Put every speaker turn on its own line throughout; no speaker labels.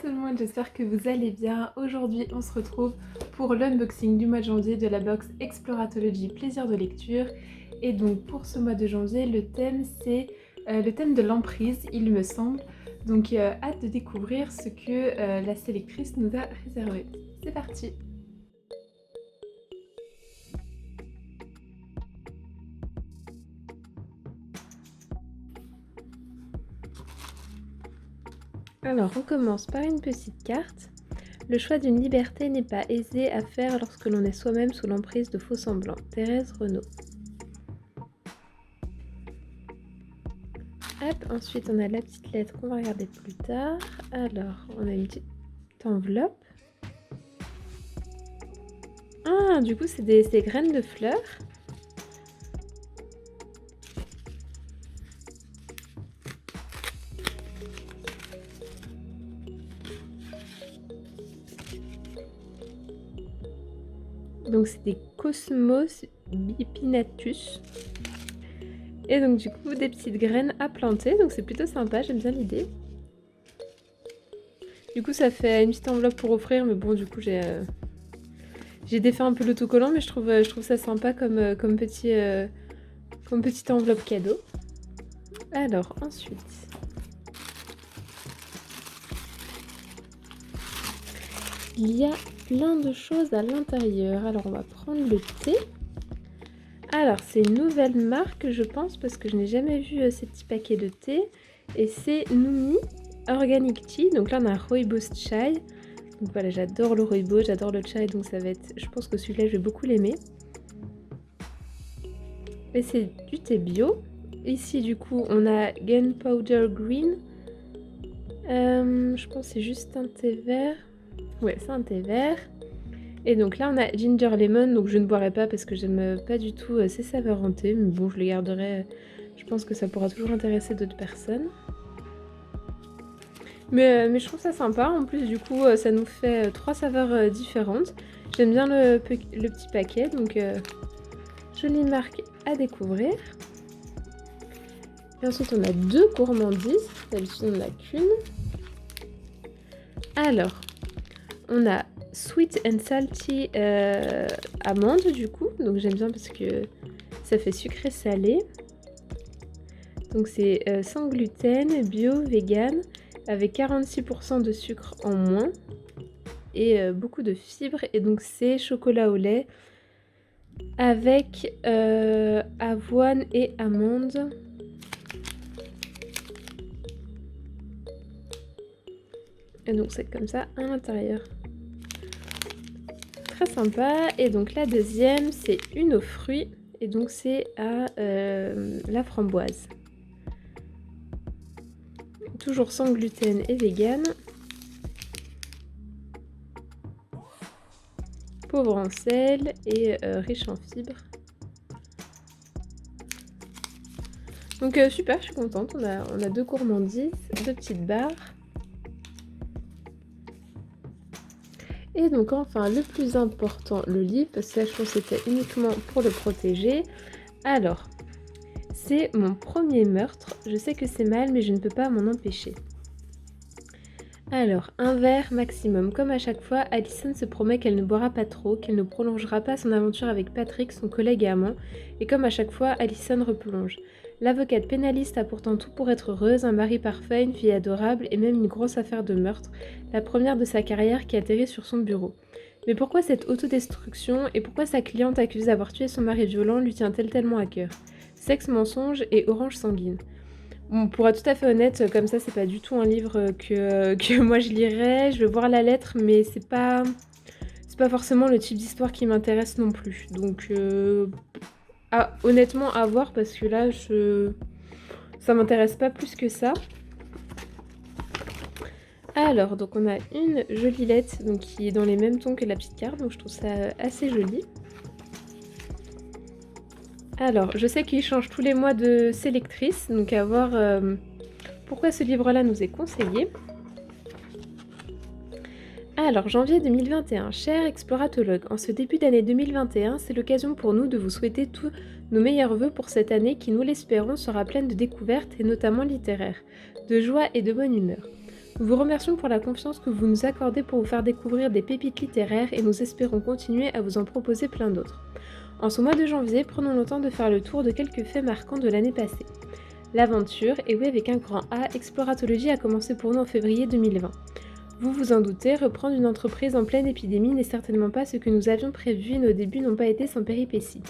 tout le monde, j'espère que vous allez bien. Aujourd'hui, on se retrouve pour l'unboxing du mois de janvier de la box Exploratology Plaisir de lecture. Et donc pour ce mois de janvier, le thème c'est le thème de l'emprise, il me semble. Donc hâte de découvrir ce que la sélectrice nous a réservé. C'est parti! Alors on commence par une petite carte. Le choix d'une liberté n'est pas aisé à faire lorsque l'on est soi-même sous l'emprise de faux semblants. Thérèse Renaud. Hop, ensuite on a la petite lettre qu'on va regarder plus tard. Alors, on a une petite enveloppe. Ah, du coup c'est des graines de fleurs. Donc c'est des Cosmos bipinatus. Et donc du coup des petites graines à planter, donc c'est plutôt sympa, j'aime bien l'idée. Du coup ça fait une petite enveloppe pour offrir, mais bon du coup j'ai défait un peu l'autocollant, mais je trouve ça sympa comme petite enveloppe cadeau. Alors ensuite, il y a plein de choses à l'intérieur. Alors on va prendre le thé. Alors c'est une nouvelle marque je pense, parce que je n'ai jamais vu ces petits paquets de thé. Et c'est Noumi Organic Tea. Donc là on a Rooibos Chai. Donc voilà, j'adore le Rooibos, j'adore le chai, donc ça va être... Je pense que celui-là je vais beaucoup l'aimer. Et c'est du thé bio. Ici du coup on a Gunpowder Green. Je pense que c'est juste un thé vert. Ouais, c'est un thé vert. Et donc là on a Ginger Lemon, donc je ne boirai pas parce que j'aime pas du tout ces saveurs en thé, mais bon je les garderai, je pense que ça pourra toujours intéresser d'autres personnes. Mais je trouve ça sympa, en plus du coup ça nous fait 3 saveurs différentes. J'aime bien le petit paquet, donc jolie marque à découvrir. Et ensuite on a 2 gourmandises, d'habitude on n'en a qu'une. Alors, on a Sweet and Salty amande du coup, donc j'aime bien parce que ça fait sucré salé. Donc c'est sans gluten, bio, vegan, avec 46% de sucre en moins et beaucoup de fibres. Et donc c'est chocolat au lait avec avoine et amande. Et donc c'est comme ça à l'intérieur. Très sympa. Et donc la deuxième c'est une aux fruits et donc c'est à la framboise. Toujours sans gluten et vegan. Pauvre en sel et riche en fibres. Donc super, je suis contente. On a 2 gourmandises, 2 petites barres. Et donc enfin le plus important, le livre, parce que là je pense que c'était uniquement pour le protéger. Alors, c'est mon premier meurtre. Je sais que c'est mal, mais je ne peux pas m'en empêcher. Alors, un verre maximum. Comme à chaque fois, Alison se promet qu'elle ne boira pas trop, qu'elle ne prolongera pas son aventure avec Patrick, son collègue et amant. Et comme à chaque fois, Alison replonge. L'avocate pénaliste a pourtant tout pour être heureuse, un mari parfait, une fille adorable et même une grosse affaire de meurtre, la première de sa carrière qui atterrit sur son bureau. Mais pourquoi cette autodestruction et pourquoi sa cliente accusée d'avoir tué son mari violent lui tient-elle tellement à cœur? Sexe, mensonge et orange sanguine. Bon, pour être tout à fait honnête, comme ça, c'est pas du tout un livre que moi je lirais. Je vais voir la lettre, mais c'est pas forcément le type d'histoire qui m'intéresse non plus. Donc, honnêtement, à voir parce que là, ça m'intéresse pas plus que ça. Alors, donc on a une jolie lettre donc, qui est dans les mêmes tons que la petite carte, donc je trouve ça assez joli. Alors, je sais qu'il change tous les mois de sélectrice, donc à voir pourquoi ce livre-là nous est conseillé. Alors, janvier 2021, cher exploratologue, en ce début d'année 2021, c'est l'occasion pour nous de vous souhaiter tous nos meilleurs vœux pour cette année qui, nous l'espérons, sera pleine de découvertes et notamment littéraires, de joie et de bonne humeur. Nous vous remercions pour la confiance que vous nous accordez pour vous faire découvrir des pépites littéraires et nous espérons continuer à vous en proposer plein d'autres. En ce mois de janvier, prenons le temps de faire le tour de quelques faits marquants de l'année passée. L'aventure, et oui avec un grand A, Exploratologie a commencé pour nous en février 2020. Vous vous en doutez, reprendre une entreprise en pleine épidémie n'est certainement pas ce que nous avions prévu et nos débuts n'ont pas été sans péripéties.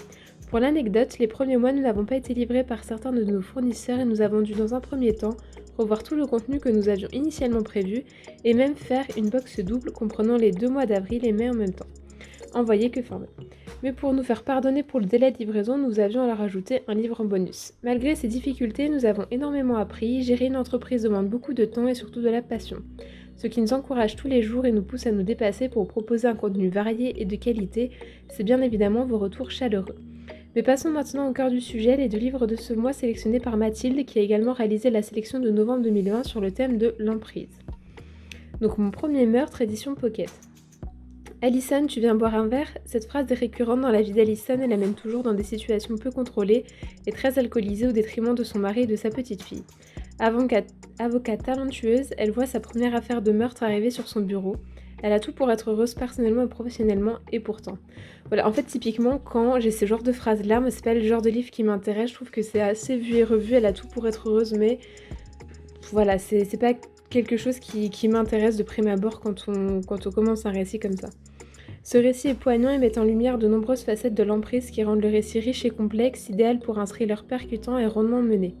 Pour l'anecdote, les premiers mois nous n'avons pas été livrés par certains de nos fournisseurs et nous avons dû dans un premier temps revoir tout le contenu que nous avions initialement prévu et même faire une box double comprenant les 2 mois d'avril et mai en même temps. Envoyé que fin mai. Mais pour nous faire pardonner pour le délai de livraison, nous avions alors ajouté un livre en bonus. Malgré ces difficultés, nous avons énormément appris, gérer une entreprise demande beaucoup de temps et surtout de la passion. Ce qui nous encourage tous les jours et nous pousse à nous dépasser pour proposer un contenu varié et de qualité, c'est bien évidemment vos retours chaleureux. Mais passons maintenant au cœur du sujet, les 2 livres de ce mois sélectionnés par Mathilde, qui a également réalisé la sélection de novembre 2020 sur le thème de l'emprise. Donc mon premier meurtre, édition Pocket. Alison, tu viens boire un verre? Cette phrase est récurrente dans la vie d'Alison et l'amène toujours dans des situations peu contrôlées et très alcoolisées au détriment de son mari et de sa petite fille. Avocate talentueuse, elle voit sa première affaire de meurtre arriver sur son bureau. Elle a tout pour être heureuse personnellement et professionnellement, et pourtant. Voilà, en fait, typiquement, quand j'ai ce genre de phrases-là, mais c'est pas le genre de livre qui m'intéresse, je trouve que c'est assez vu et revu, elle a tout pour être heureuse, mais voilà, c'est pas quelque chose qui m'intéresse de prime abord quand on commence un récit comme ça. Ce récit est poignant et met en lumière de nombreuses facettes de l'emprise qui rendent le récit riche et complexe, idéal pour un thriller percutant et rondement mené.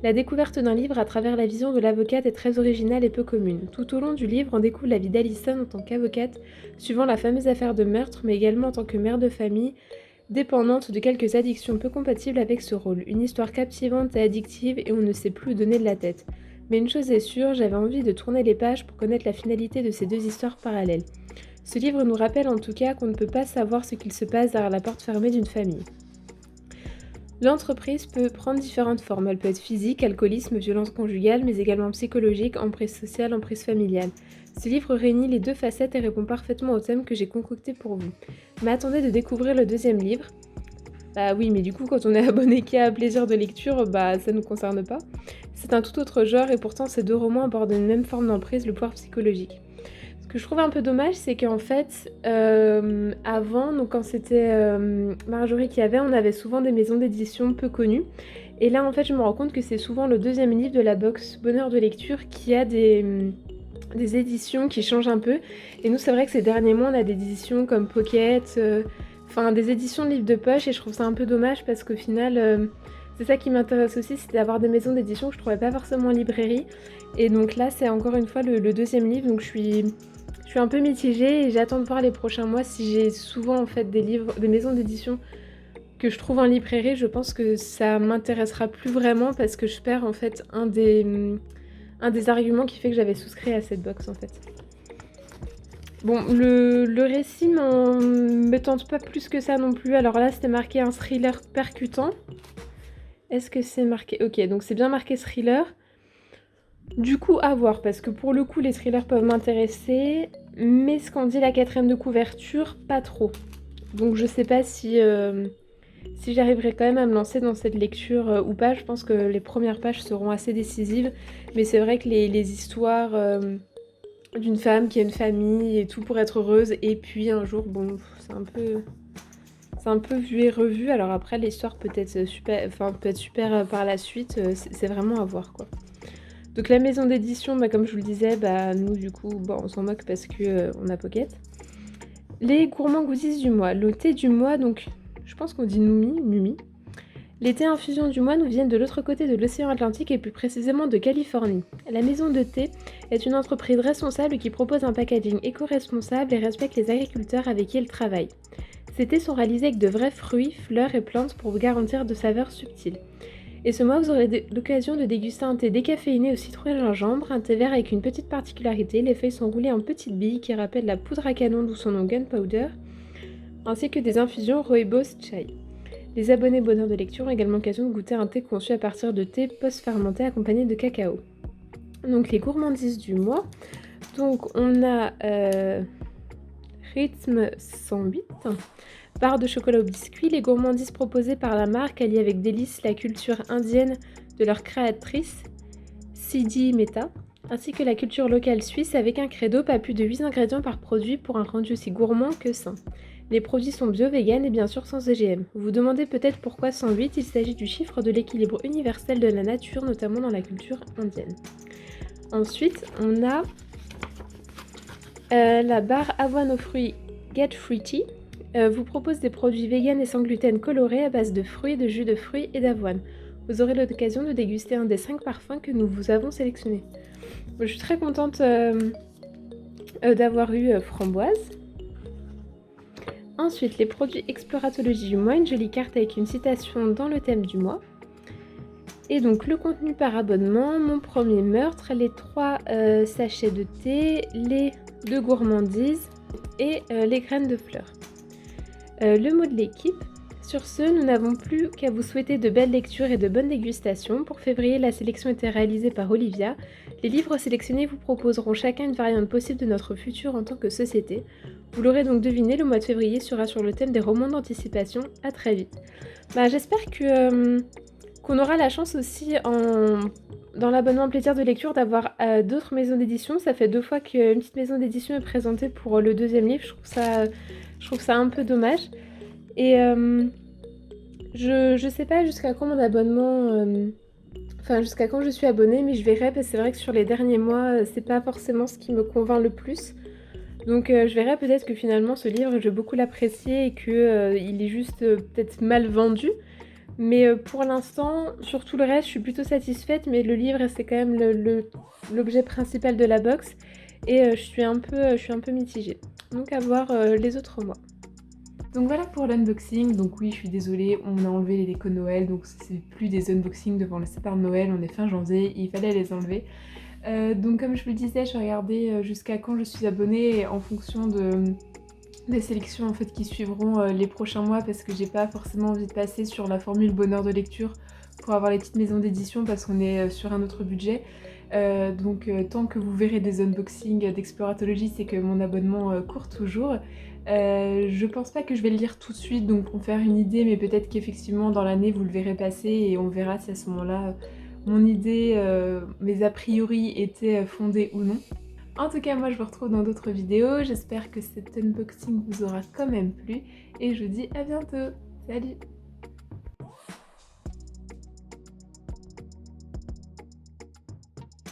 La découverte d'un livre à travers la vision de l'avocate est très originale et peu commune. Tout au long du livre, on découvre la vie d'Alison en tant qu'avocate, suivant la fameuse affaire de meurtre, mais également en tant que mère de famille, dépendante de quelques addictions peu compatibles avec ce rôle. Une histoire captivante et addictive et on ne sait plus où donner de la tête. Mais une chose est sûre, j'avais envie de tourner les pages pour connaître la finalité de ces 2 histoires parallèles. Ce livre nous rappelle en tout cas qu'on ne peut pas savoir ce qu'il se passe derrière la porte fermée d'une famille. L'entreprise peut prendre différentes formes. Elle peut être physique, alcoolisme, violence conjugale, mais également psychologique, emprise sociale, emprise familiale. Ce livre réunit les 2 facettes et répond parfaitement au thème que j'ai concocté pour vous. Mais attendez de découvrir le 2e livre. Bah oui, mais du coup, quand on est abonné qu'à Plaisir de lecture, ça ne nous concerne pas. C'est un tout autre genre et pourtant ces 2 romans abordent une même forme d'emprise, le pouvoir psychologique. Ce que je trouve un peu dommage, c'est qu'en fait, avant, donc quand c'était Marjorie qui avait, on avait souvent des maisons d'édition peu connues. Et là, en fait, je me rends compte que c'est souvent le 2e livre de la box Bonheur de lecture qui a des éditions qui changent un peu. Et nous, c'est vrai que ces derniers mois, on a des éditions comme Pocket, des éditions de livres de poche. Et je trouve ça un peu dommage parce qu'au final, c'est ça qui m'intéresse aussi, c'est d'avoir des maisons d'édition que je trouvais pas forcément en librairie. Et donc là, c'est encore une fois le 2e livre, donc je suis un peu mitigée et j'attends de voir les prochains mois si j'ai souvent en fait des maisons d'édition que je trouve en librairie. Je pense que ça m'intéressera plus vraiment parce que je perds en fait un des arguments qui fait que j'avais souscrit à cette box en fait. Bon, le récit me tente pas plus que ça non plus. Alors là, c'était marqué un thriller percutant. Est-ce que c'est marqué? Ok, donc c'est bien marqué thriller. Du coup, à voir, parce que pour le coup, les thrillers peuvent m'intéresser, mais ce qu'en dit la 4e de couverture, pas trop. Donc je sais pas si j'arriverai quand même à me lancer dans cette lecture ou pas. Je pense que les premières pages seront assez décisives, mais c'est vrai que les histoires d'une femme qui a une famille et tout pour être heureuse, et puis un jour, bon, c'est un peu vu et revu. Alors après, l'histoire peut être super par la suite, c'est vraiment à voir quoi. Donc la maison d'édition, comme je vous le disais, nous du coup, on s'en moque parce que on a Pocket. Les gourmands goodies du mois. Le thé du mois, donc je pense qu'on dit Numi. Les thés infusions du mois nous viennent de l'autre côté de l'océan Atlantique et plus précisément de Californie. La maison de thé est une entreprise responsable qui propose un packaging éco-responsable et respecte les agriculteurs avec qui elle travaille. Ces thés sont réalisés avec de vrais fruits, fleurs et plantes pour vous garantir de saveurs subtiles. Et ce mois, vous aurez l'occasion de déguster un thé décaféiné au citron et gingembre, un thé vert avec une petite particularité, les feuilles sont roulées en petites billes qui rappellent la poudre à canon d'où son nom gunpowder, ainsi que des infusions rooibos chai. Les abonnés bonheur de lecture ont également l'occasion de goûter un thé conçu à partir de thé post-fermenté accompagné de cacao. Donc les gourmandises du mois, donc on a Rythme 108, barre de chocolat au biscuit, les gourmandises proposées par la marque allient avec délice la culture indienne de leur créatrice, Siddhi Mehta, ainsi que la culture locale suisse avec un credo pas plus de 8 ingrédients par produit pour un rendu aussi gourmand que sain. Les produits sont bio, vegan et bien sûr sans OGM. Vous vous demandez peut-être pourquoi 108, il s'agit du chiffre de l'équilibre universel de la nature, notamment dans la culture indienne. Ensuite, on a la barre avoine aux fruits Get Fruity. Vous propose des produits vegan et sans gluten colorés à base de fruits, de jus de fruits et d'avoine. Vous aurez l'occasion de déguster un des 5 parfums que nous vous avons sélectionnés. Je suis très contente d'avoir eu framboise. Ensuite, les produits Exploratologie du mois, une jolie carte avec une citation dans le thème du mois. Et donc le contenu par abonnement, mon premier meurtre, les 3 sachets de thé, les 2 gourmandises et les graines de fleurs. Le mot de l'équipe. Sur ce, nous n'avons plus qu'à vous souhaiter de belles lectures et de bonnes dégustations. Pour février, la sélection était réalisée par Olivia. Les livres sélectionnés vous proposeront chacun une variante possible de notre futur en tant que société. Vous l'aurez donc deviné, le mois de février sera sur le thème des romans d'anticipation. À très vite. J'espère qu'on aura la chance aussi dans l'abonnement plaisir de lecture d'avoir d'autres maisons d'édition. Ça fait 2 fois qu'une petite maison d'édition est présentée pour le 2e livre. Je trouve ça un peu dommage. Et je sais pas jusqu'à quand mon abonnement... jusqu'à quand je suis abonnée, mais je verrai parce que c'est vrai que sur les derniers mois, c'est pas forcément ce qui me convainc le plus. Donc je verrai peut-être que finalement ce livre, je vais beaucoup l'apprécier et qu'il est juste peut-être mal vendu. Mais pour l'instant, sur tout le reste, je suis plutôt satisfaite, mais le livre, c'est quand même l'objet principal de la box. Et je suis un peu mitigée. Donc à voir les autres mois.
Donc voilà pour l'unboxing. Donc oui, je suis désolée, on a enlevé les décos de Noël, donc c'est plus des unboxings devant le sapin de Noël, on est fin janvier, il fallait les enlever. Donc comme je vous le disais, je regardais jusqu'à quand je suis abonnée en fonction des sélections en fait qui suivront les prochains mois, parce que j'ai pas forcément envie de passer sur la formule bonheur de lecture pour avoir les petites maisons d'édition parce qu'on est sur un autre budget. Tant que vous verrez des unboxings d'Exploratologie, c'est que mon abonnement court toujours. Je pense pas que je vais le lire tout de suite, donc pour me faire une idée, mais peut-être qu'effectivement dans l'année vous le verrez passer et on verra si à ce moment-là mon idée, mes a priori étaient fondés ou non. En tout cas, moi je vous retrouve dans d'autres vidéos, j'espère que cet unboxing vous aura quand même plu et je vous dis à bientôt. Salut!